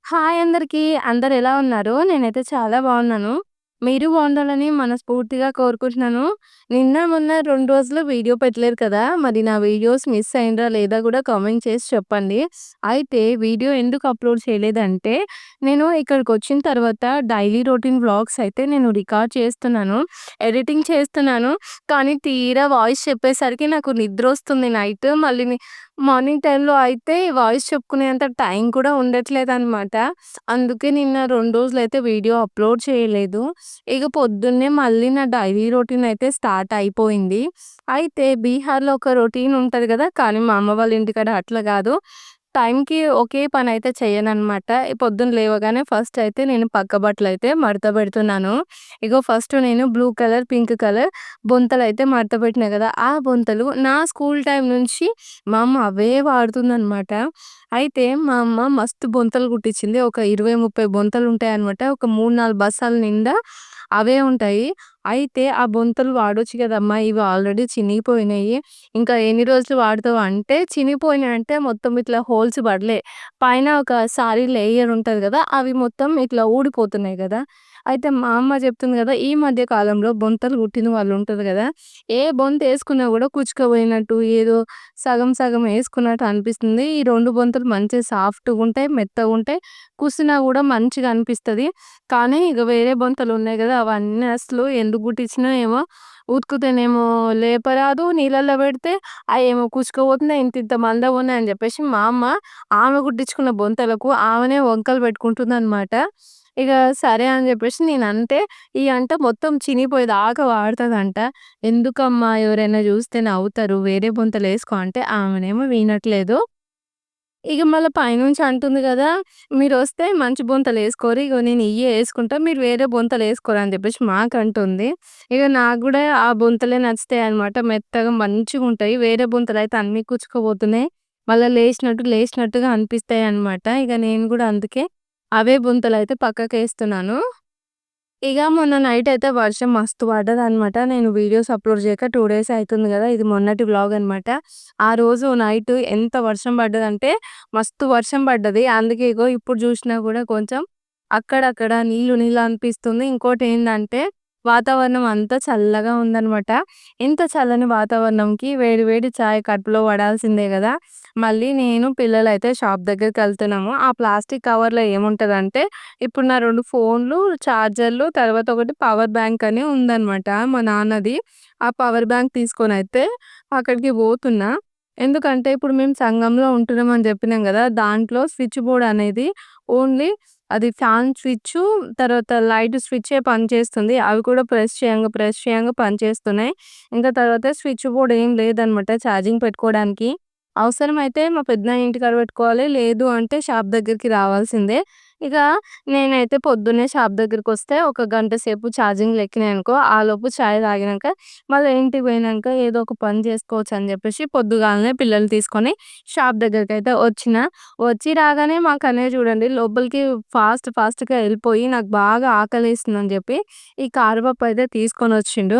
Hi అందరికీ. అందరెలా ఉన్నారు? నేనైతే చాలా బావున్నాను. మీరు బావుండాలని మనస్ఫూర్తిగా కోరుకుంటున్నాను. నిన్న, మొన్న 2 రోజులు వీడియో పెట్టలేదు కదా! మరి నా వీడియోస్ మిస్ అయిండ్రా లేదా గూడా కామెంట్ చేసి చెప్పండి. అయితే వీడియో ఎందుకు అప్‌లోడ్ చేయలేదంటే, నేను ఇక్కడికొచ్చిన తర్వాత డైలీ రొటీన్ వ్లాగ్స్ అయితే నేను రికార్డ్ చేస్తున్నాను. ఎడిటింగ్ చేస్తున్నాను. కానీ తీరా వాయిస్ చెప్పేసరికి నాకు నిద్రొస్తుంది నైట్. మళ్ళీ మార్నింగ్ టైమ్‌లో అయితే వాయిస్ చెప్పుకునేంత టైం కూడా ఉండట్లేదనమాట. అందుకే నిన్న 2 రోజులైతే వీడియో అప్‌లోడ్ చేయలేదు. ఇక పొద్దున్నే మళ్ళీ నా డైలీ రొటీన్ అయితే స్టార్ట్ అయిపోయింది. అయితే బీహార్‌లో ఒక రొటీన్ ఉంటది గదా! కానీ మా అమ్మ వాళ్ళ ఇంటికాడ అట్లా గాదు. టైంకి ఒకే పనైతే చెయ్యననమాట. పొద్దున్న లేవగానే ఫస్ట్ అయితే నేను పక్క బట్టలైతే మడత బెడుతున్నాను. ఇగో ఫస్ట్ నేను బ్లూ కలర్, పింక్ కలర్ బొంతలైతే మడత పెట్టినా గదా! ఆ బొంతలు నా స్కూల్ టైమ్ నుంచి మా అమ్మ అవే వాడుతుందనమాట. అయితే మా అమ్మ మస్తు బొంతలు కుట్టిచ్చింది. ఒక 20, 30 బొంతలుంటాయనమాట. ఒక 3, 4 బస్తాల నిండా అవే ఉంటాయి. అయితే ఆ బొంతలు వాడొచ్చు కదమ్మా! ఇవి ఆల్రెడీ చినిగిపోయినాయి. ఇంకా ఎన్ని రోజులు వాడతావు అంటే, చినిగిపోయినాయంటే మొత్తం ఇట్లా హోల్స్ పడలే. పైన ఒక సారీ లేయర్ ఉంటది గదా! అవి మొత్తం ఇట్లా ఊడిపోతున్నాయి గదా! అయితే మా అమ్మ చెప్తుంది గదా! ఈ మధ్య కాలంలో బొంతలు కుట్టిన వాళ్ళు ఉంటరు గదా! ఏ బొంతేసుకున్నా గూడా కుచ్చుకపోయినట్టు, ఏదో సగం సగం ఏసుకున్నట్టు అనిపిస్తుంది. ఈ 2 బొంతలు మంచిగా సాఫ్ట్‌గుంటాయి, మెత్తగుంటాయి. కుసినా గూడా మంచిగా అనిపిస్తది. కానీ ఇగ వేరే బొంతలున్నాయి గదా! అవన్నీ అసలు ఎందుకు కుట్టించినో ఏమో! ఉతుకుతేనేమో లేపరాదు, నీళ్ళల్లో పెడితే అయేమో కుచ్చుకపోతున్నాయి. ఇంతింత మందంగున్నాయని జెప్పేసి మా అమ్మ ఆమె కుట్టించుకున్న బొంతలకు ఆమెనే వంకలు పెట్టుకుంటుందనమాట. ఇగ సరే అని జెప్పేసి నేనంటే, ఈ అంట మొత్తం చినిగిపోయేదాకా వాడతదంట. ఎందుకమ్మా ఎవరైనా జూస్తే నవ్వుతారు. వేరే బొంతలేసుకో అంటే ఆమెనేమో వినట్లేదు. ఇగ మళ్ళా పైనుంచి అంటుంది గదా! మీరొస్తే మంచి బొంతలేసుకోరి. ఇగో నేను ఇయ్యే యేసుకుంటా. మీరు వేరే బొంతలేసుకోరు అని జెప్పేసి మాకంటుంది. ఇగ నాకు గూడా ఆ బొంతలే నచ్చుతాయన్నమాట. మెత్తగా మంచిగుంటాయి. వేరే బొంతలైతే అన్నీ కుచ్చుకుపోతున్నాయి. మళ్ళా లేసినట్టుగా అనిపిస్తాయన్నమాట. ఇగ నేను గూడా అందుకే అవే బొంతలైతే పక్కకేస్తున్నాను. ఇగ మొన్న నైటయితే వర్షం మస్తు పడ్డదనమాట. నేను వీడియోస్ అప్‌లోడ్ జేయక 2 డేస్ అయితుంది గదా! ఇది మొన్నటి వ్లాగ్ అనమాట. ఆ రోజు నైట్ ఎంత వర్షం పడ్డదంటే, మస్తు వర్షం పడ్డది. అందుకే ఇగో ఇప్పుడు జూషినా గూడా కొంచెం అక్కడక్కడ నీళ్ళు నీళ్ళు అనిపిస్తుంది. ఇంకోటేందంటే, వాతావరణం అంతా చల్లగా ఉందనమాట. ఇంత చల్లని వాతావరణంకి వేడి వేడి చాయ్ కడుపులో పడాల్సిందే గదా! మళ్ళీ నేను, పిల్లలైతే షాప్ దగ్గరికెళ్తున్నాము. ఆ ప్లాస్టిక్ కవర్‌లో ఏముంటదంటే ఇప్పుడు నా 2 ఫోన్‌లు, చార్జర్‌లు తర్వాత ఒకటి పవర్ బ్యాంక్ అని ఉందనమాట మా నాన్నది. ఆ పవర్ బ్యాంక్ తీసుకొనైతే అక్కడికి పోతున్నా. ఎందుకంటే ఇప్పుడు మేము సంఘంలో ఉంటున్నామని చెప్పినాం గదా! దాంట్లో స్విచ్ బోర్డ్ అనేది ఓన్లీ అది ఫ్యాన్ స్విచ్చు, తర్వాత లైట్ స్విచ్చే పనిచేస్తుంది. అవి కూడా ప్రెస్ చేయంగా పనిచేస్తున్నాయి. ఇంకా తర్వాత స్విచ్ బోర్డ్ ఏం లేదనమాట ఛార్జింగ్ పెట్టుకోవడానికి. అవసరమైతే మా పెద్దనాన్న ఇంటికాడ పెట్టుకోవాలి. లేదు అంటే షాప్ దగ్గరికి రావాల్సిందే. ఇక నేనైతే పొద్దున్నే షాప్ దగ్గరికొస్తే ఒక గంట సేపు ఛార్జింగ్‌లు ఎక్కినాయనుకో, ఆలోపు చాయ్ తాగినాక మళ్ళా ఇంటికి పోయినంక ఏదో ఒక పని చేసుకోవచ్చని జెప్పేసి పొద్దుగాలనే పిల్లల్ని తీసుకొని షాప్ దగ్గరికైతే వచ్చిన. వచ్చి రాగానే మా కన్నయ్య చూడండి లోపలికి ఫాస్ట్‌గా ఎళ్ళిపోయి నాకు బాగా ఆకలేస్తుందని జెప్పి ఈ కారపప్పు అయితే తీసుకొనొచ్చిండు.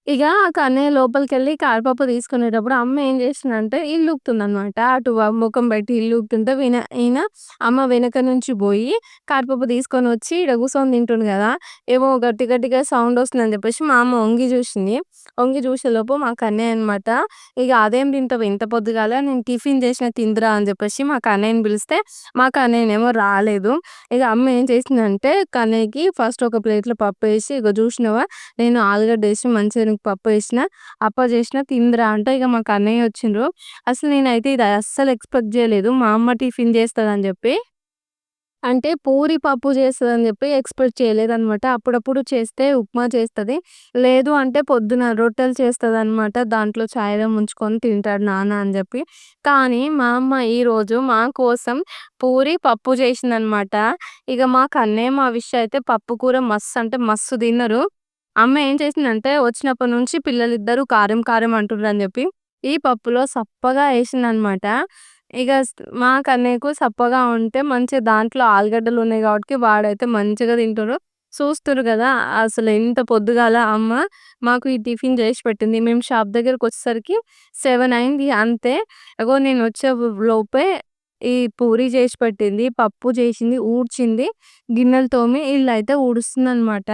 ఇగ కన్నయ్య లోపలికెళ్ళి కారపప్పు తీసుకునేటప్పుడు అమ్మ ఏం చేసిందంటే ఇల్లు ఊకుతుందనమాట. అటు మొఖం పెట్టి ఇల్లు ఊకుతుంటే ఈయన అమ్మ వెనక నుంచి బోయి కారపప్పు తీసుకొనొచ్చి ఈడ కూసొని తింటుండు గదా! ఏమో గట్టిగా సౌండ్ వస్తుందని చెప్పేసి మా అమ్మ ఒంగి చూసింది. ఒంగి చూసేలోపు మా కన్నయ్య అనమాట ఇగ "అదేం తింటావు ఇంత పొద్దుగాల నేను టిఫిన్ చేసిన తిందురా" అని చెప్పేసి మా కన్నయ్యని పిలిస్తే మా కన్నయ్యనేమో రాలేదు. ఇగ అమ్మ ఏం చేసిందంటే కన్నయ్యకి ఫస్ట్ ఒక ప్లేట్‌లో పప్పేసి "ఇగో చూసినవా నేను ఆలుగడ్డేసి మంచిగా పప్పేసిన, అప్పజేసిన తిందురా" అంటే ఇగ మా కన్నయ్య వచ్చిండ్రు. అసలు నేనైతే ఇది అస్సలు ఎక్స్‌పెక్ట్ జేయలేదు. మా అమ్మ టిఫిన్ జేస్తదని జెప్పి. అంటే పూరి, పప్పు చేస్తదని జెప్పి ఎక్స్‌పెక్ట్ చేయలేదనమాట. అప్పుడప్పుడు చేస్తే ఉప్మా చేస్తది. లేదు అంటే పొద్దున రొట్టెలు చేస్తదనమాట. దాంట్లో చాయ్‌లో ముంచుకొని తింటాడు నాన్న అని జెప్పి. కానీ మా అమ్మ ఈరోజు మా కోసం పూరి, పప్పు చేసిందనమాట. ఇగ మా కన్నయ్య, మా విష్ అయితే పప్పు కూర మస్తు అంటే మస్తు తిన్నరు. అమ్మ ఏం చేసిందంటే వచ్చినప్పటి నుంచి పిల్లలిద్దరూ కారం కారం అంటుర్రని జెప్పి ఈ పప్పులో సప్పగా ఏసిందనమాట. ఇగ మా కన్నయ్యకు సప్పగా ఉంటే మంచిగా దాంట్లో ఆలుగడ్డలున్నాయి గాబట్టికి వాడైతే మంచిగా తింటుర్రు. చూస్తుర్రు గదా! అసలు ఎంత పొద్దుగాల అమ్మ మాకు ఈ టిఫిన్ జేసి పెట్టింది. మేము షాప్ దగ్గరకొచ్చేసరికి 7 అయింది అంతే. అగో నేనొచ్చే లోపే ఈ పూరి చేసి పెట్టింది, పప్పు చేసింది, ఊడ్చింది, గిన్నెలు తోమి, ఇల్లయితే ఊడుస్తుందనమాట.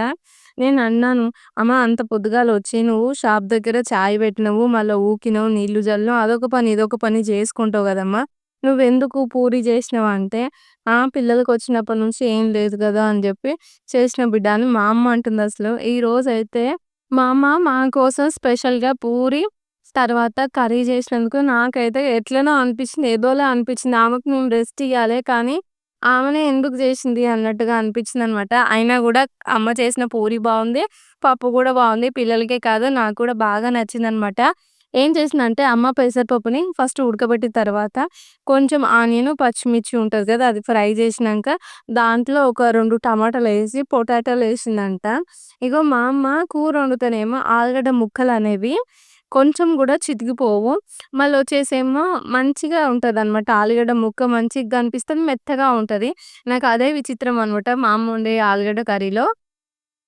నేనన్నాను, "అమ్మ అంత పొద్దుగాలొచ్చి నువ్వు షాప్ దగ్గర చాయ్ పెట్టినవు, మళ్ళా ఊకినవు, నీళ్లు జల్లినవు, అదొక పని, ఇదొక పని చేసుకుంటావు గదమ్మా! నువ్వెందుకు పూరి చేసినవు" అంటే, "ఆ! పిల్లలకొచ్చినప్పటి నుంచి ఏం లేదు గదా!" అని జెప్పి, "చేసిన బిడ్డ" అని మా అమ్మ అంటుందసలు. ఈరోజైతే మా అమ్మ మా కోసం స్పెషల్‌గా పూరి, తర్వాత కర్రీ జేసినందుకు నాకైతే ఎట్లనో అనిపించింది. ఏదోలా అనిపించింది. ఆమెకు నేను రెస్ట్ ఇయ్యాలే కానీ, ఆమెనే ఎందుకు జేసింది అన్నట్టుగా అనిపించిందనమాట. అయినా గూడా అమ్మ చేసిన పూరి బావుంది. పప్పు గూడా బావుంది. పిల్లలకే కాదు నాకు కూడా బాగా నచ్చిందనమాట. ఏం చేసిందంటే అమ్మ పెసరపప్పుని ఫస్ట్ ఉడకబెట్టిన తర్వాత కొంచెం ఆనియను, పచ్చిమిర్చి ఉంటది గదా! అది ఫ్రై జేసినంక దాంట్లో ఒక 2 టమాటాలేసి పొటాటోలేసిందంట. ఇగో మా అమ్మ కూర వండుతేనేమో ఆలుగడ్డ ముక్కలనేవి కొంచెం గూడా చితికిపోవు. మళ్ళొచ్చేసేమో మంచిగా ఉంటదనమాట. ఆలుగడ్డ ముక్క మంచిగా కనిపిస్తది. మెత్తగా ఉంటది. నాకదే విచిత్రం అనమాట మా అమ్మ వండే ఆలుగడ్డ కర్రీలో.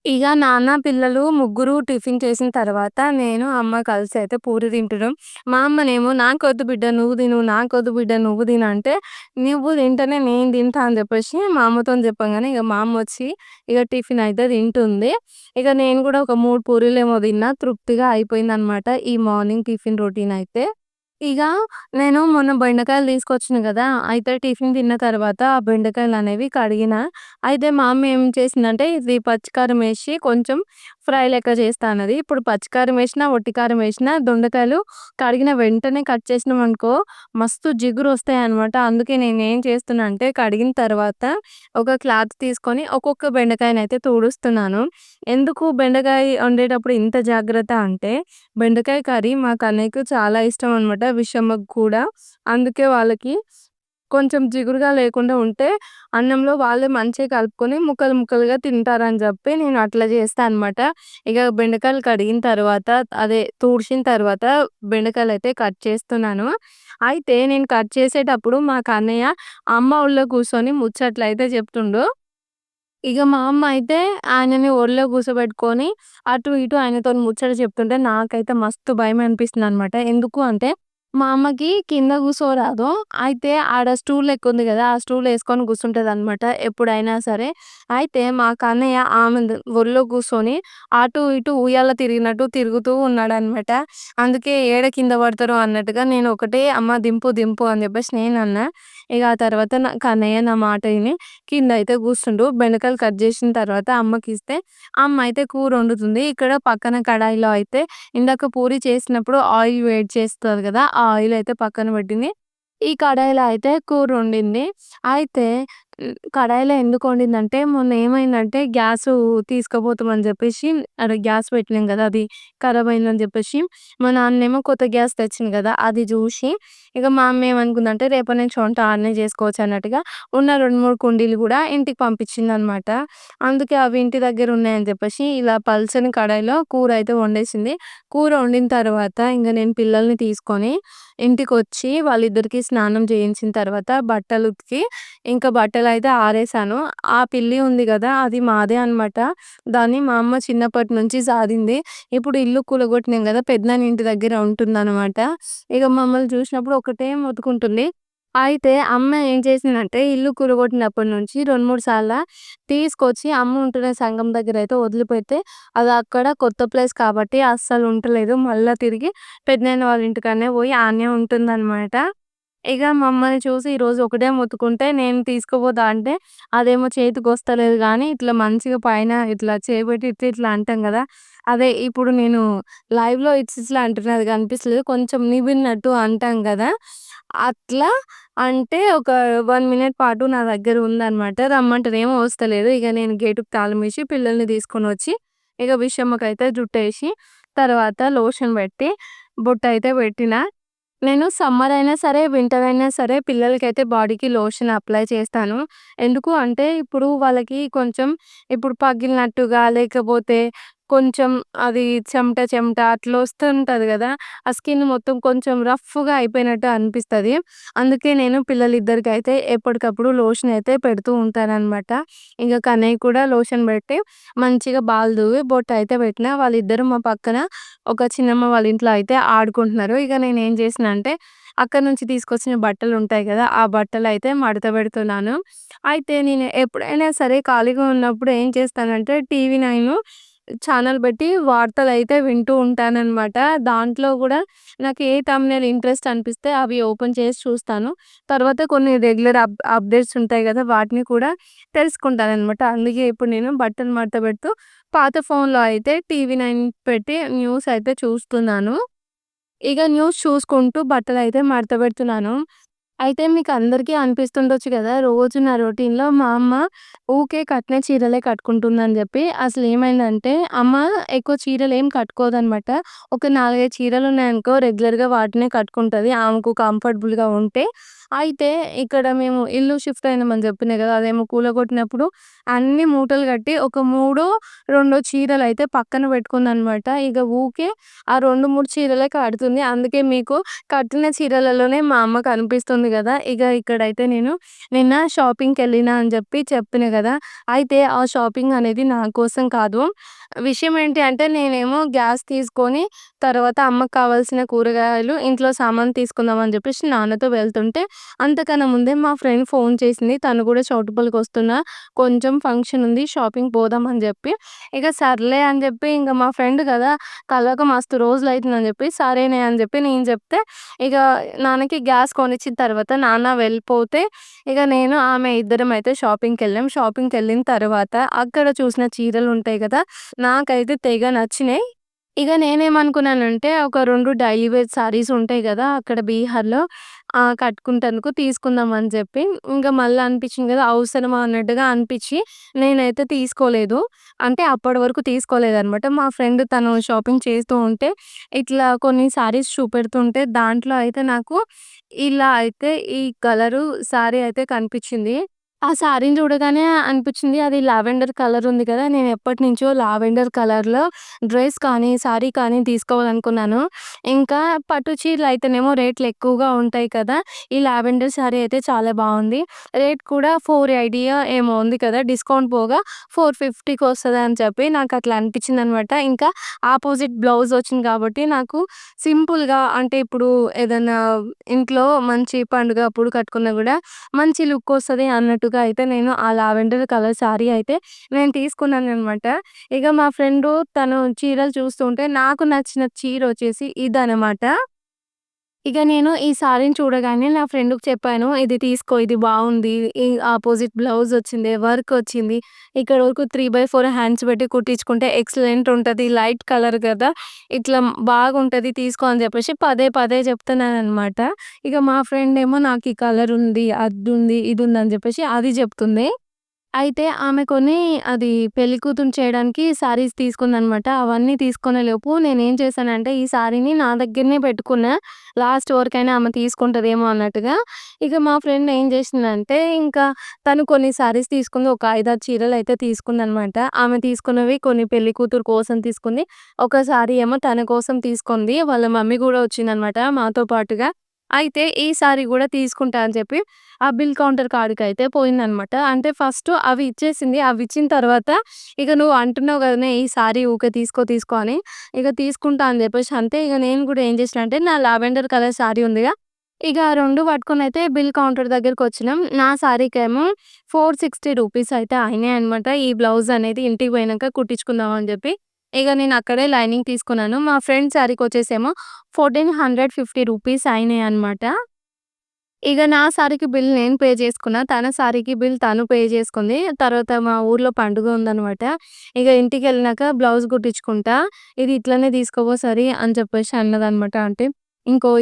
ఇగ నాన్న, పిల్లలు ముగ్గురు టిఫిన్ చేసిన తర్వాత నేను, అమ్మ కలిసయితే పూరి తింటున్నాం. మా అమ్మనేమో "నాకొద్దు బిడ్డ నువ్వు తిను, నాకొద్దు బిడ్డ నువ్వు తిను" అంటే, "నువ్వు తింటేనే నేను తింటా" అని చెప్పేసి మా అమ్మతోని చెప్పంగానే ఇగ మా అమ్మొచ్చి ఇగ టిఫిన్ అయితే తింటుంది. ఇగ నేను గూడా ఒక 3 పూరీలేమో తిన్నా. తృప్తిగా అయిపోయిందనమాట ఈ మార్నింగ్ టిఫిన్ రొటీన్ అయితే. ఇగ నేను మొన్న బెండకాయలు తీసుకొచ్చిన గదా! అయితే టిఫిన్ తిన్న తర్వాత ఆ బెండకాయలనేవి కడిగిన. అయితే మా అమ్మ ఏం చేసిందంటే ఇది పచ్చికారం ఏసి కొంచెం ఫ్రై లెక్క చేస్తా అన్నది. ఇప్పుడు పచ్చికారం ఏసినా, ఒట్టి కారం ఏసినా దొండకాయలు కడిగిన వెంటనే కట్ చేసినామనుకో మస్తు జిగురొస్తాయన్నమాట. అందుకే నేనేం చేస్తున్నా అంటే కడిగిన తర్వాత ఒక క్లాత్ తీసుకొని ఒక్కొక్క బెండకాయనైతే తుడుస్తున్నాను. ఎందుకు బెండకాయ వండేటప్పుడు ఇంత జాగ్రత్త అంటే బెండకాయ కర్రీ మా కన్నయ్యకి చాలా ఇష్టం అనమాట. విషమ్మకి కూడా. అందుకే వాళ్ళకి కొంచెం జిగురుగా లేకుండా ఉంటే అన్నంలో వాళ్ళే మంచిగా కలుపుకొని ముక్కలు ముక్కలుగా తింటారని జెప్పి నేను అట్లా చేస్తా అనమాట. ఇగ బెండకాయలు కడిగిన తర్వాత అదే తుడిచిన తర్వాత బెండకాయలైతే కట్ చేస్తున్నాను. అయితే నేను కట్ చేసేటప్పుడు మా కన్నయ్య అమ్మ ఒళ్ళో కూర్చొని ముచ్చట్లయితే చెప్తుండు. ఇగ మా అమ్మ అయితే ఆయనని ఒళ్ళో కూర్చోబెట్టుకొని అటు ఇటు ఆయనతోని ముచ్చట చెప్తుంటే నాకైతే మస్తు భయమనిపిస్తుందనమాట. ఎందుకు అంటే మా అమ్మకి కింద కూసోరాదు. అయితే ఆడ స్టూల్ లెక్కుంది గదా! ఆ స్టూల్ ఏసుకొని కూర్చుంటదనమాట ఎప్పుడైనా సరే. అయితే మా కన్నయ్య ఒళ్ళో కూర్చొని అటు ఇటు ఉయ్యాల తిరిగినట్టు తిరుగుతూ ఉన్నాడనమాట. అందుకే ఏడ కింద పడతారో అన్నట్టుగా నేను ఒకటే "అమ్మ దింపు దింపు" అని చెప్పేసి నేనన్నా. ఇగ ఆ తర్వాత నా కన్నయ్య నా మాట ఇని కిందయితే కూర్చుండు. బెండకాయలు కట్ జేసిన తర్వాత అమ్మకిస్తే, అమ్మ అయితే కూరొండుతుంది. ఇక్కడ పక్కన కడాయిలో అయితే ఇందాక పూరి చేసినప్పుడు ఆయిల్ వేడి చేస్తది గదా! ఆ ఆయిల్ అయితే పక్కన పెట్టింది. ఈ కడాయిలో అయితే కూరొండింది. అయితే కడాయిలో ఎందుకొండిందంటే మొన్న ఏమైందంటే గ్యాసు తీసుకుపోతామని జెప్పేసి అదే గ్యాస్ పెట్టినాం గదా! అది ఖరాబయిందని జెప్పేసి మా నాన్నేమో కొత్త గ్యాస్ తెచ్చిండు గదా! అది జూసి ఇగ మా అమ్మ ఏమనుకుందంటే రేపటి నుంచి వంట ఆడనే జేసుకోవచ్చు అన్నట్టుగా ఉన్న 2, 3 కుండీలు గూడా ఇంటికి పంపించిందనమాట. అందుకే అవి ఇంటి దగ్గర ఉన్నాయని జెప్పేసి ఇలా పల్చని కడాయిలో కూరయితే వండేసింది. కూర వండిన తర్వాత ఇంగ నేను పిల్లల్ని తీసుకొని ఇంటికొచ్చి వాళ్ళిద్దరికీ స్నానం చేయించిన తర్వాత బట్టలుతికి ఇంకా బట్టలయితే ఆరేసాను. ఆ పిల్లి ఉంది గదా! అది మాదే అనమాట. దాన్ని మా అమ్మ చిన్నప్పటి నుంచి సాదింది. ఇప్పుడు ఇల్లు కూలగొట్టినాం గదా! పెదనాన్న ఇంటి దగ్గర ఉంటుందనమాట. ఇగ మమ్మల్ని చూసినప్పుడు ఒకటే మొత్తుకుంటుంది. అయితే అమ్మ ఏం చేసిందంటే ఇల్లు కూలగొట్టినప్పటి నుంచి 2, 3 సార్ల తీసుకొచ్చి అమ్మ ఉంటున్న సంఘం దగ్గరైతే వదిలిపెడితే అది అక్కడ కొత్త ప్లేస్ కాబట్టి అస్సలు ఉంటలేదు. మళ్ళా తిరిగి పెదనాన్న వాళ్ళ ఇంటికాడనే పోయి ఆడనే ఉంటుందనమాట. ఇగ మమ్మల్ని చూసి ఈరోజు ఒకటే మొత్తుకుంటే నేను తీసుకుపోతా అంటే అదేమో చేతికొస్తలేదు గానీ ఇట్లా మంచిగా పైన ఇట్లా చేయబెట్టి ఇట్లా ఇట్లా అంటాం గదా! అదే ఇప్పుడు నేను లైవ్‌లో ఇట్లా ఇట్లా అంటున్నా అది కనిపిస్తలేదు. కొంచెం నిమిరినట్టు అంటాం గదా! అట్లా అంటే ఒక 1 మినిట్ పాటు నా దగ్గర ఉందనమాట. రమ్మంటేనేమో వస్తలేదు. ఇగ నేను గేటుకి తాళమేసి పిల్లల్ని తీసుకొనొచ్చి ఇగ విషమ్మకైతే జుట్టేసి తర్వాత లోషన్ పెట్టి బొట్టయితే పెట్టిన. నేను సమ్మర్ అయినా సరే, వింటర్ అయినా సరే పిల్లలకైతే బాడీకి లోషన్ అప్లై చేస్తాను. ఎందుకు అంటే ఇప్పుడు వాళ్ళకి కొంచెం ఇప్పుడు పగిలినట్టుగా లేకపోతే కొంచెం అది చెమట చెమట అట్లా వస్తుంటది గదా! ఆ స్కిన్ మొత్తం కొంచెం రఫ్‌గా అయిపోయినట్టు అనిపిస్తది. అందుకే నేను పిల్లలిద్దరికైతే ఎప్పటికప్పుడు లోషన్ అయితే పెడుతూ ఉంటాననమాట. ఇంక కన్నయ్య కూడా లోషన్ పెట్టి మంచిగా బాల్ దువ్వి బొట్టయితే పెట్టిన. వాళ్ళిద్దరూ మా పక్కన ఒక చిన్నమ్మ వాళ్ళ ఇంట్లో అయితే ఆడుకుంటున్నారు. ఇగ నేనేం చేసినా అంటే అక్కడి నుంచి తీసుకొచ్చిన బట్టలుంటాయి గదా! ఆ బట్టలయితే మడత పెడుతున్నాను. అయితే నేను ఎప్పుడైనా సరే ఖాళీగా ఉన్నప్పుడు ఏం చేస్తానంటే టీవీ నైను ఛానల్ బెట్టి వార్తలైతే వింటూ ఉంటాననమాట. దాంట్లో గూడా నాకు ఏ థంబ్‌నెయిల్ ఇంట్రెస్ట్ అనిపిస్తే అవి ఓపెన్ చేసి చూస్తాను. తర్వాత కొన్ని రెగ్యులర్ అప్‌డేట్స్ ఉంటాయి గదా! వాటిని కూడా తెలుసుకుంటాననమాట. అందుకే ఇప్పుడు నేను బట్టలు మడత పెడుతూ పాత ఫోన్‌లో అయితే టీవీ నైన్ పెట్టి న్యూస్ అయితే చూస్తున్నాను. ఇగ న్యూస్ చూసుకుంటూ బట్టలైతే మడత పెడుతున్నాను. అయితే మీకందరికీ అనిపిస్తుండొచ్చు గదా! రోజు నా రొటీన్‌లో మా అమ్మ ఊకే కట్టిన చీరలే కట్టుకుంటుందని జెప్పి. అసలేమైందంటే అమ్మ ఎక్కువ చీరలేం కట్టుకోదనమాట. ఒక 4, 5 చీరలున్నాయనుకో రెగ్యులర్‌గా వాటినే కట్టుకుంటది. ఆమెకు కంఫర్టబుల్‌గా ఉంటే. అయితే ఇక్కడ మేము ఇల్లు షిఫ్ట్ అయినామని జెప్పినా గదా! అదేమో కూలగొట్టినప్పుడు అన్ని మూటలు కట్టి ఒక మూడో, రెండో చీరలైతే పక్కన పెట్టుకుందనమాట. ఇగ ఊకే ఆ 2, 3 చీరలే కడుతుంది. అందుకే మీకు కట్టిన చీరలలోనే మా అమ్మ కనిపిస్తుంది గదా! ఇగ ఇక్కడైతే నేను నిన్న షాపింగ్‌కెళ్ళినా అని జెప్పి చెప్పినా గదా! అయితే ఆ షాపింగ్ అనేది నా కోసం కాదు. విషయం ఏంటి అంటే నేనేమో గ్యాస్ తీసుకొని తర్వాత అమ్మకి కావాల్సిన కూరగాయలు, ఇంట్లో సామాను తీసుకుందాం అని జెప్పేసి నాన్నతో వెళ్తుంటే అంతకన్నా ముందే మా ఫ్రెండ్ ఫోన్ చేసింది. తను గూడా చౌటుప్పల్‌కొస్తున్నా, కొంచెం ఫంక్షన్ ఉంది షాపింగ్ పోదాం అని జెప్పి. ఇగ సర్లే అని జెప్పి ఇంగ మా ఫ్రెండ్ గదా! కలవక మస్తు రోజులైతుందని జెప్పి, సరేనే అని జెప్పి నేను జెప్తే, ఇగ నాన్నకి గ్యాస్ కొనిచ్చిన తర్వాత నాన్న వెళ్ళిపోతే, ఇగ నేను, ఆమె ఇద్దరమయితే షాపింగ్‌కెళ్ళాం. షాపింగ్‌కెళ్ళిన తర్వాత అక్కడ చూసిన చీరలుంటాయి గదా! నాకైతే తెగ నచ్చినాయి. ఇగ నేనేమనుకున్నానంటే, ఒక 2 డైలీ వేర్ సారీస్ ఉంటాయి గదా! అక్కడ బీహార్‌లో కట్టుకుంటందుకు తీసుకుందాం అని చెప్పి, ఇంక మళ్ళా అనిపించింది గదా! అవసరమా అన్నట్టుగా అనిపిచ్చి, నేనైతే తీసుకోలేదు. అంటే అప్పటి వరకు తీసుకోలేదనమాట. మా ఫ్రెండ్ తను షాపింగ్ చేస్తూ ఉంటే, ఇట్లా కొన్ని సారీస్ చూపెడుతుంటే, దాంట్లో అయితే నాకు ఇలా అయితే ఈ కలరు సారీ అయితే కనిపిచ్చింది. ఆ సారీని చూడగానే అనిపిచ్చింది. అది లావెండర్ కలర్ ఉంది కదా! నేను ఎప్పటినుంచో లావెండర్ కలర్‌లో డ్రెస్ కానీ, సారీ కానీ తీసుకోవాలనుకున్నాను. ఇంకా పట్టు చీరలయితేనేమో రేట్లు ఎక్కువగా ఉంటాయి కదా! ఈ లావెండర్ సారీ అయితే చాలా బావుంది. రేట్ కూడా 480 ఏమో ఉంది కదా! డిస్కౌంట్ పోగా 450కి వస్తదని చెప్పి నాకట్లా అనిపిచ్చిందనమాట. ఇంకా ఆపోజిట్ బ్లౌజ్ వచ్చింది కాబట్టి నాకు సింపుల్‌గా అంటే ఇప్పుడు ఏదన్నా ఇంట్లో మంచి పండుగ అప్పుడు కట్టుకున్నా గూడా మంచి లుక్కొస్తది అన్నట్టుగా అయితే నేను ఆ లావెండర్ కలర్ సారీ అయితే నేను తీసుకున్నాననమాట. ఇగ మా ఫ్రెండు తను చీరలు చూస్తుంటే నాకు నచ్చిన చీరొచ్చేసి ఇదనమాట. ఇగ నేను ఈ సారీని చూడగానే నా ఫ్రెండ్‌కి చెప్పాను. "ఇది తీసుకో ఇది బావుంది. ఈ అపోజిట్ బ్లౌజొచ్చింది. వర్కొచ్చింది. ఇక్కడ వరకు 3/4 హ్యాండ్స్ పెట్టి కుట్టించుకుంటే ఎక్సలెంట్ ఉంటది. లైట్ కలర్ గదా! ఇట్లా బాగుంటది తీసుకో" అని చెప్పేసి పదే పదే చెప్తున్నాననమాట. ఇగ మా ఫ్రెండేమో నాకు ఈ కలరుంది, అదుంది, ఇదుంది అని చెప్పేసి అది చెప్తుంది. అయితే ఆమె కొన్ని అది పెళ్లి కూతురిని చేయడానికి శారీస్ తీసుకుందనమాట. అవన్నీ తీసుకునేలోపు నేనేం చేశానంటే, ఈ శారీని నా దగ్గరనే పెట్టుకున్నా. లాస్ట్ వరకైనా ఆమె తీసుకుంటదేమో అన్నట్టుగా. ఇక మా ఫ్రెండ్ ఏం చేసిందంటే, ఇంకా తను కొన్ని శారీస్ తీసుకుంది. ఒక 5, 6 చీరలైతే తీసుకుందనమాట. ఆమె తీసుకున్నవి కొన్ని పెళ్లి కూతురు కోసం తీసుకుంది. ఒక శారీ ఏమో తన కోసం తీసుకుంది. వాళ్ళ మమ్మీ గూడా వచ్చిందనమాట మాతో పాటుగా. అయితే ఈ సారీ గూడా తీసుకుంటా అని చెప్పి ఆ బిల్ కౌంటర్ కాడికైతే పోయిందనమాట. అంటే ఫస్ట్ అవి ఇచ్చేసింది. అవిచ్చిన తర్వాత ఇక నువ్వు అంటున్నావు గదనే ఈ సారీ ఊకే తీసుకో తీసుకో అని. ఇక తీసుకుంటా అని జెప్పేసి అంతే ఇగ నేను గూడా ఏం చేసినా అంటే నా లావెండర్ కలర్ సారీ ఉందిగా, ఇగ ఆ 2 పట్టుకొనైతే బిల్ కౌంటర్ దగ్గరకొచ్చినాం. నా సారీకేమో 460 రూపీస్ అయితే అయినాయనమాట. ఈ బ్లౌజ్ అనేది ఇంటికి పోయినంక కుట్టించుకుందాం అని జెప్పి. ఇగ నేను అక్కడే లైనింగ్ తీసుకున్నాను. మా ఫ్రెండ్ సారీకొచ్చేసేమో 1450 రూపీస్ అయినాయనమాట. ఇగ నా సారీకి బిల్ నేను పే చేసుకున్నా. తన సారీకి బిల్ తను పే చేసుకుంది. తర్వాత మా ఊర్లో పండుగ ఉందనమాట. ఇగ ఇంటికెళ్ళినాక బ్లౌజ్ కుట్టించుకుంటా. ఇది ఇట్లనే తీసుకోపో సరి అని చెప్పేసి అన్నదనమాట. అంటే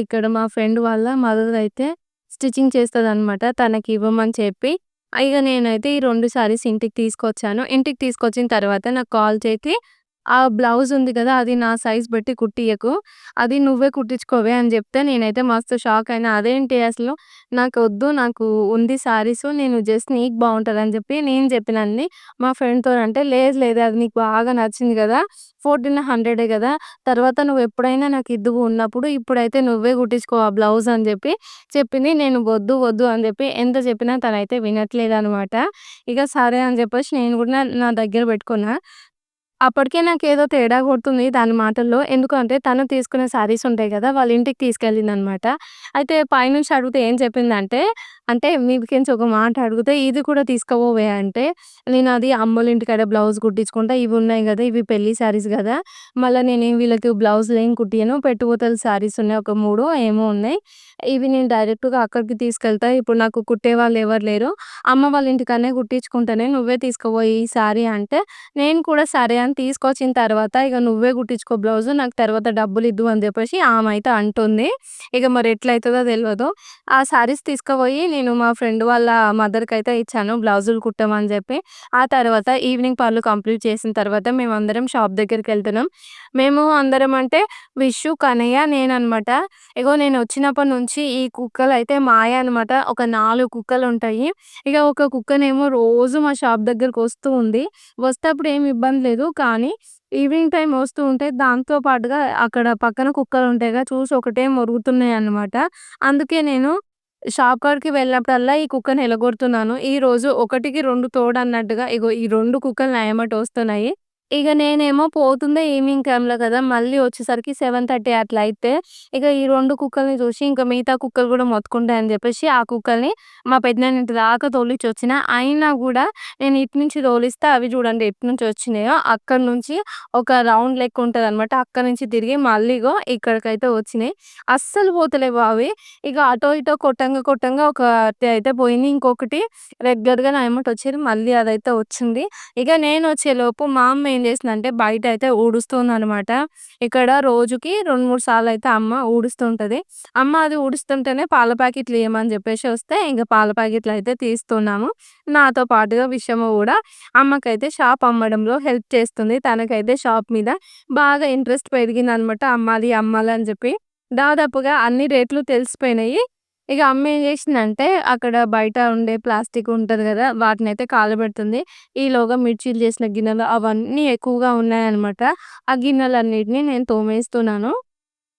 ఇక్కడ మా ఫ్రెండ్ వాళ్ళ మదర్ అయితే స్టిచ్చింగ్ చేస్తదనమాట. తనకివ్వమని చెప్పి ఇగ నేనైతే ఈ 2 సారీస్ ఇంటికి తీసుకొచ్చాను. ఇంటికి తీసుకొచ్చిన తర్వాత నాకు కాల్ చేసి ఆ బ్లౌజ్ ఉంది కదా! అది నా సైజ్ బట్టి కుట్టియకు. అది నువ్వే కుట్టించుకోవే అని జెప్తే నేనైతే మస్తు షాక్ అయినా. అదేంటి అసలు నాకొద్దు నాకు ఉంది శారీసు నేను జస్ట్ నీకు బావుంటదని జెప్పి నేను జెప్పినన్ని మా ఫ్రెండ్‌తోనంటే లేదు లేదు అది నీకు బాగా నచ్చింది గదా! 1400 గదా! తర్వాత నువ్వెప్పుడైనా నాకు ఇద్దువు ఉన్నప్పుడు ఇప్పుడైతే నువ్వే కుట్టించుకో ఆ బ్లౌజ్ అని జెప్పి చెప్పింది. నేను వద్దు వద్దు అని జెప్పి ఎంత చెప్పినా తనైతే వినట్లేదనమాట. ఇగ సరే అని జెప్పేసి నేను గూడా నా నా దగ్గర బెట్టుకున్నా. అప్పటికే నాకేదో తేడా కొడుతుంది దాని మాటల్లో. ఎందుకంటే తను తీసుకున్న శారీస్ ఉంటాయి గదా! వాళ్ళ ఇంటికి తీసుకెళ్ళిందనమాట. అయితే పైనుంచి అడిగితే ఏం చెప్పిందంటే, అంటే మీదికెంచి ఒక మాట అడిగితే, "ఇది కూడా తీసుకపోవే" అంటే, నేనది అమ్మోళ్ళ ఇంటికాడ బ్లౌజ్ కుట్టించుకుంటా. ఇవున్నాయి గదా! ఇవి పెళ్లి శారీస్ గదా! మళ్ళా నేనేం వీళ్ళకి బ్లౌజులేం కుట్టియను. పెట్టుబోతల శారీస్ ఉన్నాయి. ఒక 3 ఏమో ఉన్నాయి. ఇవి నేను డైరెక్ట్‌గా అక్కడికి తీసుకెళ్తా. ఇప్పుడు నాకు కుట్టేవాళ్ళు ఎవరు లేరు. అమ్మ వాళ్ళ ఇంటికాడనే కుట్టించుకుంటానే. నువ్వే తీసుకపో ఈ శారీ అంటే, నేను కూడా సరే అని తీసుకొచ్చిన తర్వాత, "ఇగ నువ్వే కుట్టించుకో బ్లౌజు. నాకు తర్వాత డబ్బులిద్దు" అని జెప్పేసి ఆమైతే అంటుంది. ఇగ మరి ఎట్లయితదో తెలవదు. ఆ శారీస్ తీసుకపోయి నేను మా ఫ్రెండ్ వాళ్ళ మదర్‌కైతే ఇచ్చాను బ్లౌజులు కుట్టమని జెప్పి. ఆ తర్వాత ఈవినింగ్ పనులు కంప్లీట్ చేసిన తర్వాత మేమందరం షాప్ దగ్గరికెళ్తున్నాం. మేము అందరం అంటే విషు, కనయ్య, నేననమాట. ఇగో నేనొచ్చినప్పటి నుంచి ఈ కుక్కలయితే మాయ అనమాట. ఒక 4 కుక్కలుంటాయి. ఇగ ఒక కుక్కనేమో రోజు మా షాప్ దగ్గరకొస్తూ ఉంది. వస్తే అప్పుడు ఏమి ఇబ్బంది లేదు. కానీ ఈవినింగ్ టైమ్ వస్తూ ఉంటే దాంతో పాటుగా అక్కడ పక్కన కుక్కలుంటాయిగా చూసి ఒకటే మొరుగుతున్నాయన్నమాట. అందుకే నేను షాప్ కాడికి వెళ్ళినప్పుడల్లా ఈ కుక్కని ఎలగొడుతున్నాను. ఈరోజు ఒకటికి 2 తోడన్నట్టుగా ఇగో ఈ 2 కుక్కలు నా ఎమ్మట వస్తున్నాయి. ఇగ నేనేమో పోతుందే ఈవినింగ్ టైమ్‌లో కదా! మళ్ళీ వచ్చేసరికి 7:30 అట్లా అయితే, ఇగ ఈ 2 కుక్కల్ని చూసి ఇంక మిగతా కుక్కలు గూడా మొత్తుకుంటాయని జెప్పేసి ఆ కుక్కల్ని మా పెద్దనాన్న ఇంటి దాకా తోలిచ్చొచ్చిన. అయినా గూడా నేను ఇటు నుంచి తోలిస్తే అవి చూడండి ఎటు నుంచి వచ్చినాయో, అక్కడి నుంచి ఒక రౌండ్ లెక్క ఉంటదనమాట. అక్కడి నుంచి తిరిగి మళ్ళీ ఇగో ఇక్కడికైతే వచ్చినాయి. అస్సలు పోతలేవు అవి. ఇగ అటో ఇటో కొట్టంగా కొట్టంగా ఒకటి అయితే పోయింది. ఇంకొకటి రెగ్యులర్‌గా నా ఎమ్మట వచ్చేది. మళ్ళీ అదైతే వచ్చింది. ఇగ నేనొచ్చేలోపు మా అమ్మ ఏం చేసిందంటే బయటయితే ఊడుస్తుందనమాట. ఇక్కడ రోజుకి 2, 3 సార్లయితే అమ్మ ఊడుస్తూ ఉంటది. అమ్మ అది ఊడుస్తుంటేనే పాల ప్యాకెట్లు ఇయ్యమని చెప్పేసి వస్తే, ఇంక పాల ప్యాకెట్లయితే తీస్తున్నాము. నాతో పాటుగా విషము గూడా అమ్మకైతే షాప్ అమ్మడంలో హెల్ప్ చేస్తుంది. తనకైతే షాప్ మీద బాగా ఇంట్రెస్ట్ పెరిగిందనమాట. అమ్మాలి, అమ్మాలి అని చెప్పి. దాదాపుగా అన్ని రేట్లు తెలిసిపోయినాయి. ఇగ అమ్మేం జేషిందంటే, అక్కడ బయట ఉండే ప్లాస్టిక్ ఉంటది గదా! వాటినైతే కాలబెడుతుంది. ఈలోగా మిర్చీలు చేసిన గిన్నెలు అవన్నీ ఎక్కువగా ఉన్నాయన్నమాట. ఆ గిన్నెలన్నిటిని నేను తోమేస్తున్నాను.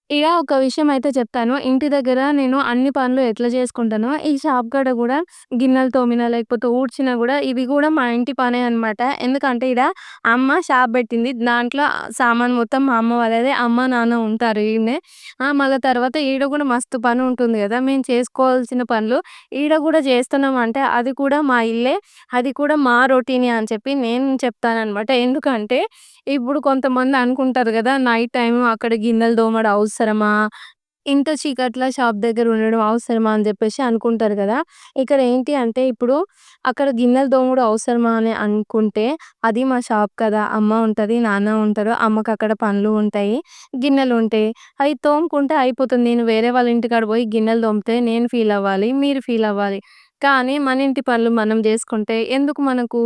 ఇగ ఒక విషయం అయితే చెప్తాను. ఇంటి దగ్గర నేను అన్ని పనులు ఎట్లా చేసుకుంటానో, ఈ షాప్ కాడ గూడా గిన్నెలు తోమినా, లేకపోతే ఊడ్చినా గూడా ఇది గూడా మా ఇంటి పనే అనమాట. ఎందుకంటే ఈడ అమ్మ షాప్ బెట్టింది. దాంట్లో సామాను మొత్తం మా అమ్మ వాళ్ళదే. అమ్మ, నాన్న ఉంటారు ఈడనే. మళ్ళా తర్వాత ఈడ గూడా మస్తు పని ఉంటుంది గదా! మేము చేసుకోవాల్సిన పనులు ఈడ గూడా చేస్తున్నాం అంటే, అది కూడా మా ఇల్లే. అది కూడా మా రొటీనే అని చెప్పి నేను చెప్తాననమాట. ఎందుకంటే ఇప్పుడు కొంతమంది అనుకుంటారు గదా! నైట్ టైమ్ అక్కడ గిన్నెలు తోమడం అవసరమా? ఇంత చీకట్ల షాప్ దగ్గర ఉండడం అవసరమా? అని జెప్పేసి అనుకుంటారు గదా! ఇక్కడ ఏంటి అంటే ఇప్పుడు అక్కడ గిన్నెలు తోముడు అవసరమా అని అనుకుంటే, అది మా షాప్ కదా! అమ్మ ఉంటది, నాన్న ఉంటారు. అమ్మకక్కడ పనులు ఉంటాయి, గిన్నెలుంటాయి. అయి తోముకుంటే అయిపోతుంది. నేను వేరే వాళ్ళ ఇంటికాడ పోయి గిన్నెలు తోమితే నేను ఫీల్ అవ్వాలి, మీరు ఫీల్ అవ్వాలి. కానీ మన ఇంటి పనులు మనం జేసుకుంటే ఎందుకు మనకు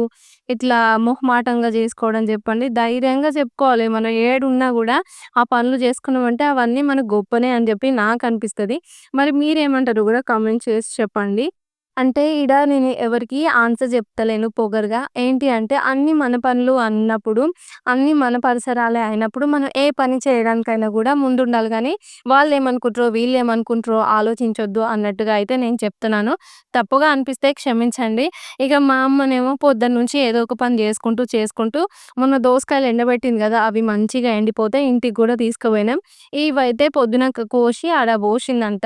ఇట్లా మొహమాటంగా జేసుకోవడం జెప్పండి. ధైర్యంగా చెప్పుకోవాలి. మనం ఏడున్నా గూడా ఆ పనులు చేసుకున్నామంటే అవన్నీ మనకు గొప్పనే అని జెప్పి నాకనిపిస్తది. మరి మీరేమంటారో గూడా కామెంట్ చేసి చెప్పండి. అంటే ఈడ నేను ఎవరికీ ఆన్సర్ జెప్తలేను పొగరుగా. ఏంటి అంటే అన్నీ మన పనులు అన్నప్పుడు, అన్నీ మన పరిసరాలే అయినప్పుడు మనం ఏ పని చేయడానికైనా గూడా ముందుండాలి గానీ, వాళ్ళేమనుకుంటారో, వీళ్ళేమనుకుంటారో ఆలోచించొద్దు అన్నట్టుగా అయితే నేను చెప్తున్నాను. తప్పుగా అనిపిస్తే క్షమించండి. ఇక మా అమ్మనేమో పొద్దున్నుంచి ఏదో ఒక పని చేసుకుంటూ మొన్న దోసకాయలు ఎండబెట్టింది గదా! అవి మంచిగా ఎండిపోతే ఇంటికి గూడా తీసుకుపోయినాం. ఇవైతే పొద్దున కోసి ఆడ బోషిందంట.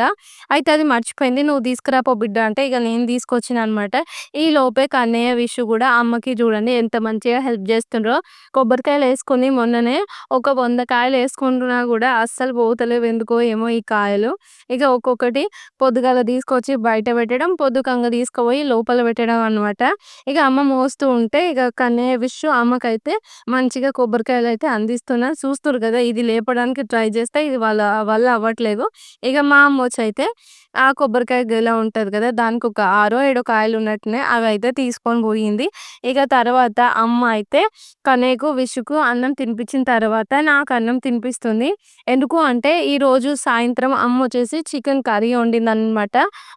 అయితే అది మర్చిపోయింది. "నువ్వు తీసుకురాపో బిడ్డ" అంటే ఇగ నేను తీసుకొచ్చినా అనమాట. ఈలోపే కన్నయ్య, విషు గూడా అమ్మకి చూడండి ఎంత మంచిగా హెల్ప్ జేస్తుండ్రో. కొబ్బరికాయలేసుకొని మొన్ననే ఒక 100 కాయలేసుకుంటున్నా గూడా అస్సలు పోతలేవు ఎందుకో ఏమో ఈ కాయలు. ఇగ ఒక్కొక్కటి పొద్దుగాల తీసుకొచ్చి బయట పెట్టడం, పొద్దుకంగా తీసుకుపోయి లోపల పెట్టడం అనమాట. ఇగ అమ్మ మోస్తూ ఉంటే ఇగ కన్నయ్య, విషు అమ్మకైతే మంచిగా కొబ్బరికాయలైతే అందిస్తున్నా. చూస్తుర్రు గదా! ఇది లేపడానికి ట్రై జేస్తే ఇది వాళ్ళ వల్ల అవ్వట్లేదు. ఇగ మా అమ్మొచ్చయితే ఆ కొబ్బరికాయ గెల ఉంటది గదా! దానికొక 6 ఏడో కాయలున్నట్టున్నాయి. అవైతే తీసుకొని పోయింది. ఇక తర్వాత అమ్మ అయితే కన్నయ్యకు, విషుకు అన్నం తినిపించిన తర్వాత నాకు అన్నం తినిపిస్తుంది. ఎందుకు అంటే ఈరోజు సాయంత్రం అమ్మొచ్చేసి చికెన్ కర్రీ వండిందనమాట.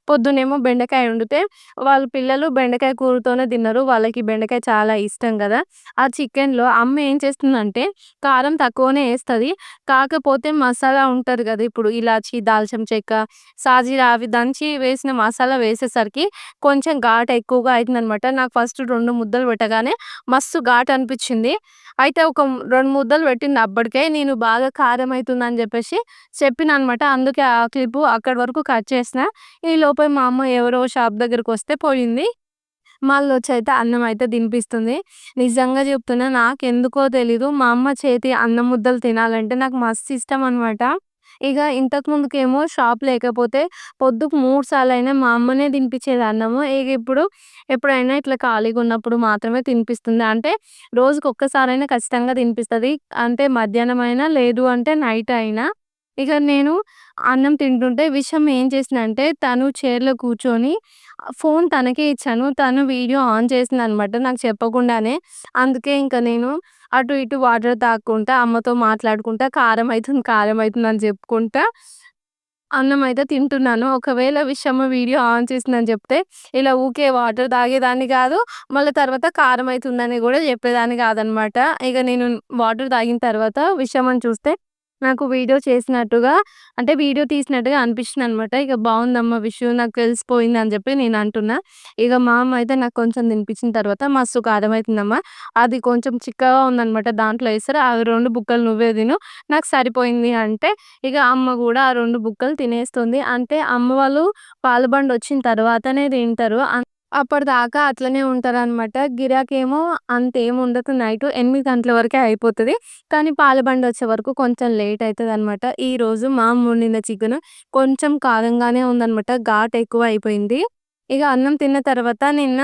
పొద్దునేమో బెండకాయ వండితే వాళ్ళ పిల్లలు బెండకాయ కూరతోనే తిన్నారు. వాళ్ళకి బెండకాయ చాలా ఇష్టం గదా! ఆ చికెన్‌లో అమ్మ ఏం చేస్తుందంటే కారం తక్కువనే ఏస్తది. కాకపోతే మసాలా ఉంటది గదా! ఇప్పుడు ఇలాచి, దాల్చిన చెక్క, సాజీరా అవి దంచి వేసిన మసాలా వేసేసరికి పెట్టేసరికి కొంచెం ఘాటు ఎక్కువగా అయితుందనమాట. నాకు ఫస్ట్ 2 ముద్దలు పెట్టగానే మస్తు ఘాటు అనిపిచ్చింది. అయితే ఒక 2 ముద్దలు పెట్టింది అప్పటికే. నేను బాగా కారం అయితుందని జెప్పేసి చెప్పినా అనమాట. అందుకే ఆ క్లిప్పు అక్కడి వరకు కట్ చేసిన. ఈలోపే మా అమ్మ ఎవరో షాప్ దగ్గరకొస్తే పోయింది. మళ్ళొచ్చయితే అన్నమయితే తినిపిస్తుంది. నిజంగా చెప్తున్నా నాకెందుకో తెలీదు మా అమ్మ చేతి అన్నం ముద్దలు తినాలంటే నాకు మస్తు ఇష్టమనమాట. ఇగ ఇంతకు ముందుకేమో షాప్ లేకపోతే పొద్దుకు 3 సార్లయినా మా అమ్మనే తినిపిచ్చేది అన్నము. ఇగ ఇప్పుడు ఎప్పుడైనా ఇట్లా ఖాళీగున్నప్పుడు మాత్రమే తినిపిస్తుంది. అంటే రోజుకొక్కసారైనా ఖచ్చితంగా తినిపిస్తది. అంటే మధ్యాహ్నమైనా లేదు అంటే నైట్ అయినా. ఇక నేను అన్నం తింటుంటే విషయం ఏం చేసిందంటే తను చైర్‌లో కూర్చొని ఫోను తనకే ఇచ్చాను. తను వీడియో ఆన్ చేసిందనమాట నాకు చెప్పకుండానే. అందుకే ఇంక నేను అటు ఇటు వాటర్ తాగుకుంటా, అమ్మతో మాట్లాడుకుంటా కారం అయితుంది, కారం అయితుందని చెప్పుకుంటా అన్నమయితే తింటున్నాను. ఒకవేళ విషయమ్మ వీడియో ఆన్ చేసిందని చెప్తే ఇలా ఊకే వాటర్ తాగేదాన్ని గాదు. మళ్ళా తర్వాత కారం అయితుందని గూడా చెప్పేదాన్ని గాదనమాట. ఇగ నేను వాటర్ తాగిన తర్వాత విషయమ్మని చూస్తే నాకు వీడియో చేసినట్టుగా అంటే వీడియో తీసినట్టుగా అనిపించిందనమాట. ఇక బావుందమ్మ విషయం నాకు తెలిసిపోయిందని జెప్పి నేనంటున్నా. ఇగ మా అమ్మ అయితే నాకు కొంచెం తినిపించిన తర్వాత "మస్తు కారమైతుందమ్మా. అది కొంచెం చిక్కగా ఉందనమాట. దాంట్లో ఎసరు ఆ 2 బుక్కలు నువ్వే తిను. నాకు సరిపోయింది" అంటే ఇగ అమ్మ గూడా ఆ 2 బుక్కలు తినేస్తుంది. అంటే అమ్మ వాళ్ళు పాల బండొచ్చిన తర్వాతనే తింటరు. అప్పటిదాకా అట్లనే ఉంటారనమాట. గిరాకేమో అంతేముండదు నైటు 8 గంటల వరకే అయిపోతది. కానీ పాల బండొచ్చే వరకు కొంచెం లేట్ అయితదనమాట. ఈరోజు మా అమ్మ వండిన చికెను కొంచెం కారంగానే ఉందనమాట. ఘాటెక్కువ అయిపోయింది. ఇగ అన్నం తిన్న తర్వాత నిన్న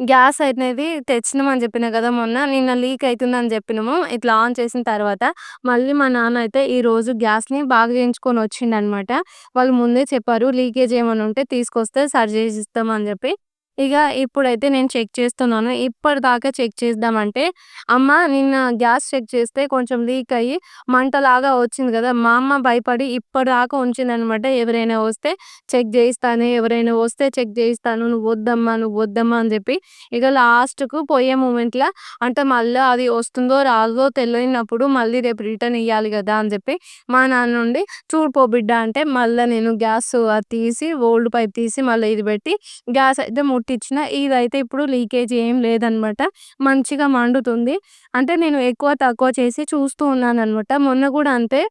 గ్యాస్ అనేది తెచ్చినామని జెప్పినా గదా! మొన్న. నిన్న లీక్ అయితుందని జెప్పినాము. ఇట్లా ఆన్ చేసిన తర్వాత మళ్ళీ మా నాన్న అయితే ఈరోజు గ్యాస్‌ని బాగు జేయించుకొనొచ్చిండనమాట. వాళ్ళు ముందే చెప్పారు లీకేజ్ ఏమన్నా ఉంటే తీసుకొస్తే సరి జేసిస్తాం అని జెప్పి. ఇగ ఇప్పుడైతే నేను చెక్ చేస్తున్నాను. ఇప్పటిదాకా చెక్ చేద్దామంటే, అమ్మ నిన్న గ్యాస్ చెక్ చేస్తే కొంచెం లీక్ అయ్యి మంటలాగా వచ్చింది గదా! మా అమ్మ భయపడి ఇప్పటిదాకా ఉంచిందనమాట. ఎవరైనా వస్తే చెక్ జేయిస్తాను, ఎవరైనా వస్తే చెక్ జేయిస్తాను. నువ్వొద్దమ్మా, నువ్వొద్దమ్మా అని జెప్పి, ఇగ లాస్ట్‌కు పోయే మూమెంట్‌ల అంటే మళ్ళా అది వస్తుందో రాదో తెలియనప్పుడు మళ్ళీ రేపు రిటర్న్ ఇయ్యాలి గదా! అని జెప్పి మా నాన్న నుండి "చూడు పో బిడ్డ" అంటే మళ్ళా నేను గ్యాసు అది తీసి ఓల్డ్ పైప్ తీసి మళ్ళా ఇది బెట్టి గ్యాస్ అయితే ముట్టిచ్చిన. ఇదైతే ఇప్పుడు లీకేజ్ ఏం లేదనమాట. మంచిగా మండుతుంది. అంటే నేను ఎక్కువ, తక్కువ చేసి చూస్తూ ఉన్నాననమాట. మొన్న గూడా అంతే.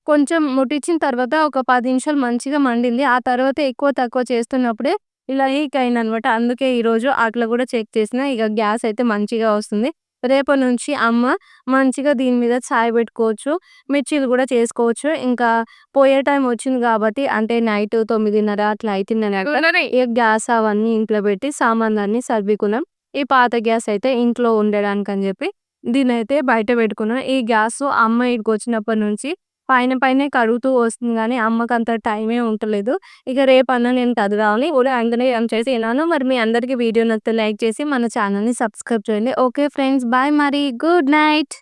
కొంచెం ముట్టిచ్చిన తర్వాత ఒక 10 నిమిషాలు మంచిగా మండింది. ఆ తర్వాత ఎక్కువ, తక్కువ చేస్తున్నప్పుడే ఇలా లీక్ అయిందనమాట. అందుకే ఈరోజు అట్లా గూడా చెక్ చేసిన. ఇగ గ్యాస్ అయితే మంచిగా వస్తుంది. రేపటి నుంచి అమ్మ మంచిగా దీని మీద చాయ్ బెట్టుకోవచ్చు. మిర్చీలు గూడా చేసుకోవచ్చు. ఇంకా పోయే టైం వచ్చింది గాబట్టి అంటే నైట్ 9:30 అట్లా అయితుందనక ఇగ గ్యాస్ అవన్నీ ఇంట్లో బెట్టి సామాన్లన్నీ సర్దుకున్నాం. ఈ పాత గ్యాస్ అయితే ఇంట్లో ఉండడానికని జెప్పి దీన్నయితే బయట బెట్టుకున్నాం. ఈ గ్యాసు అమ్మ ఈడికొచ్చినప్పటి నుంచి పైన పైనే కడుగుతూ వస్తుంది గానీ అమ్మకంత టైమే ఉంటలేదు. ఇక రేపన్నా నేను కడగాలి. కూడా అందుకనే చేసి ఎలానో మరి మీ అందరికీ వీడియో నచ్చితే లైక్ చేసి మన ఛానల్‌ని సబ్స్క్రైబ్ చేయండి. ఓకే ఫ్రెండ్స్ బాయ్ మరి. Good night.